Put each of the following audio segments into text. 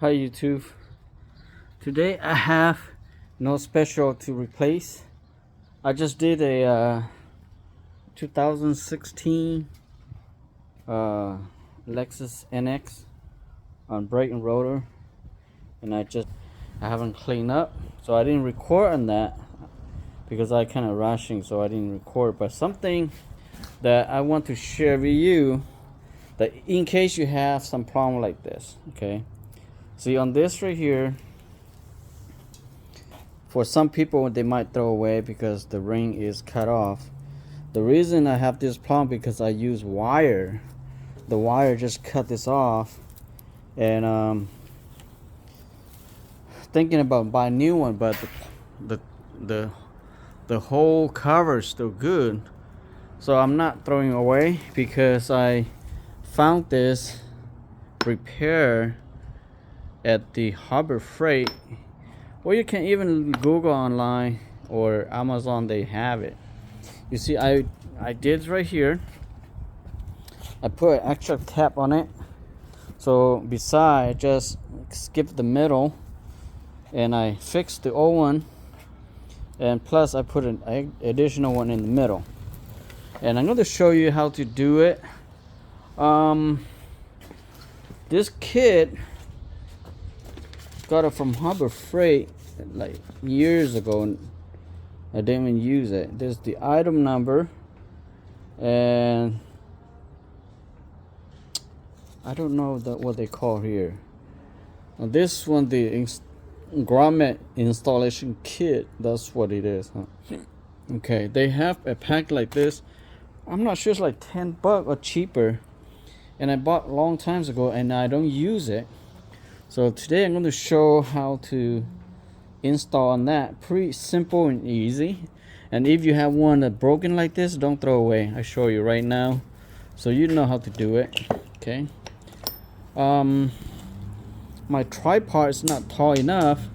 Hi YouTube. Today I have no special to replace. I just did a 2016 Lexus NX on brake and rotor, and I haven't cleaned up, so I didn't record on that because I kind of rushing, so I didn't record. But something that I want to share with you, that in case you have some problem like this, okay? See, on this right here, for some people they might throw away because the ring is cut off. The reason I have this problem because I use wire. The wire just cut this off, and thinking about buying a new one, but the whole cover is still good, so I'm not throwing away because I found this repair at the Harbor Freight, or you can even Google online or Amazon, they have it. You see, I did right here, I put an extra cap on it, so beside just skip the middle, and I fixed the old one, and plus I put an additional one in the middle, and I'm going to show you how to do it. This kit, got it from Harbor Freight like years ago, and I didn't even use it. There's the item number, and I don't know what they call here. Now this one, the grommet installation kit, that's what it is, huh? Okay, they have a pack like this. I'm not sure, it's like $10 or cheaper, and I bought a long times ago and I don't use it. So today I'm going to show how to install on that. Pretty simple and easy. And if you have one that broken like this, don't throw away. I show you right now, so you know how to do it. Okay. My tripod is not tall enough,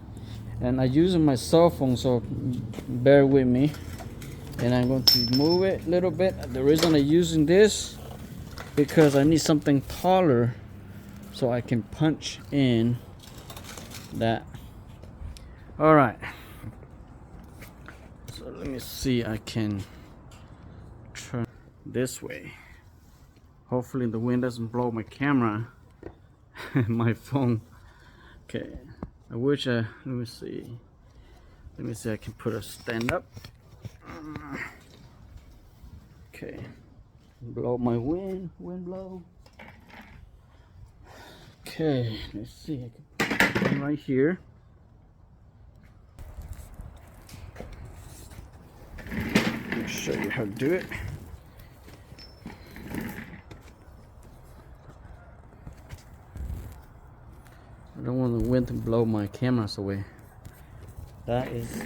and I'm using my cell phone, so bear with me. And I'm going to move it a little bit. The reason I'm using this because I need something taller, so I can punch in that. All right, so let me see, I can turn this way. Hopefully the wind doesn't blow my camera my phone. Okay, I wish let me see, I can put a stand up. Okay, blow my wind blow. Okay, let's see, I can put it right here. Let me show you how to do it. I don't want the wind to blow my cameras away. That is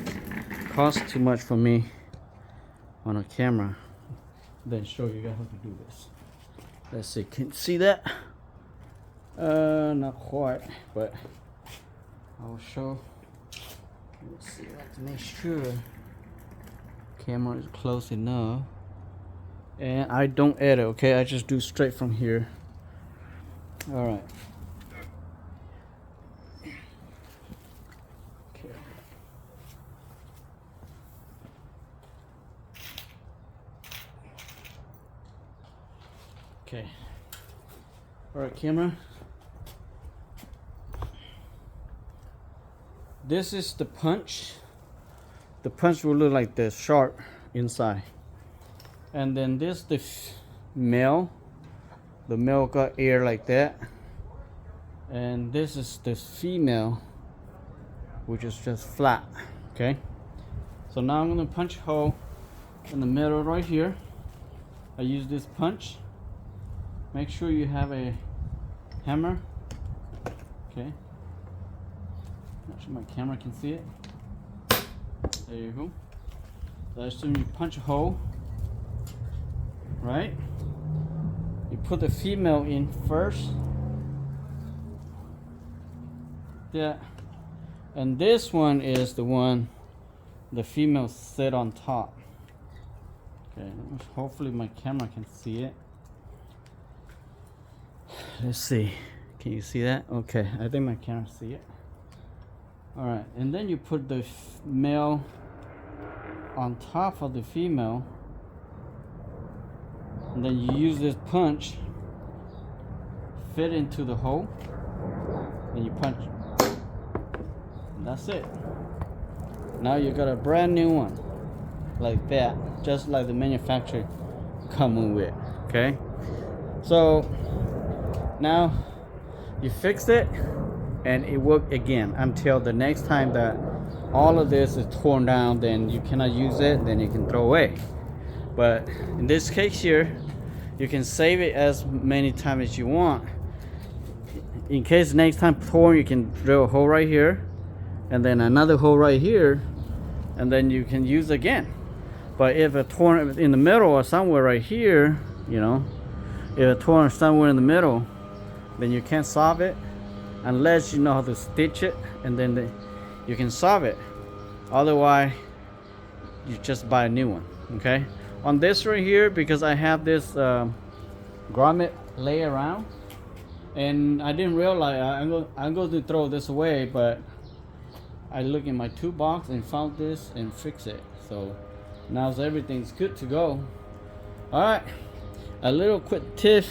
cost too much for me on a camera. Then show you guys how to do this. Let's see, can you see that? Not quite, but I'll show. Let's see, I have to make sure camera is close enough. And I don't edit, okay? I just do straight from here. All right. Okay. Okay. All right, camera. This is the punch. The punch will look like this, sharp inside. And then this the male. The male got air like that. And this is the female, which is just flat. Okay. So now I'm gonna punch a hole in the middle right here. I use this punch. Make sure you have a hammer. Okay. Not sure my camera can see it. There you go. So I assume you punch a hole, right? You put the female in first. Yeah. And this one is the one the female sit on top. Okay, hopefully my camera can see it. Let's see. Can you see that? Okay, I think my camera see it. All right, and then you put the male on top of the female, and then you use this punch, fit into the hole, and you punch. And that's it. Now you got a brand new one, like that, just like the manufacturer coming with. Okay, so now you fixed it, and it worked again until the next time that all of this is torn down. Then you cannot use it. Then you can throw away. But in this case here, you can save it as many times as you want. In case next time torn, you can drill a hole right here, and then another hole right here, and then you can use again. But if a torn in the middle or somewhere right here, you know, if a torn somewhere in the middle, then you can't solve it unless you know how to stitch it, and then you can solve it. Otherwise, you just buy a new one. Okay. On this right here, because I have this grommet lay around, and I didn't realize I'm going to throw this away, but I looked in my toolbox and found this and fixed it. So now everything's good to go. All right, a little quick tip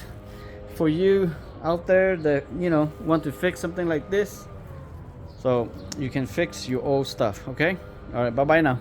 for you out there that, you know, want to fix something like this, so you can fix your old stuff. Okay. All right, bye bye now.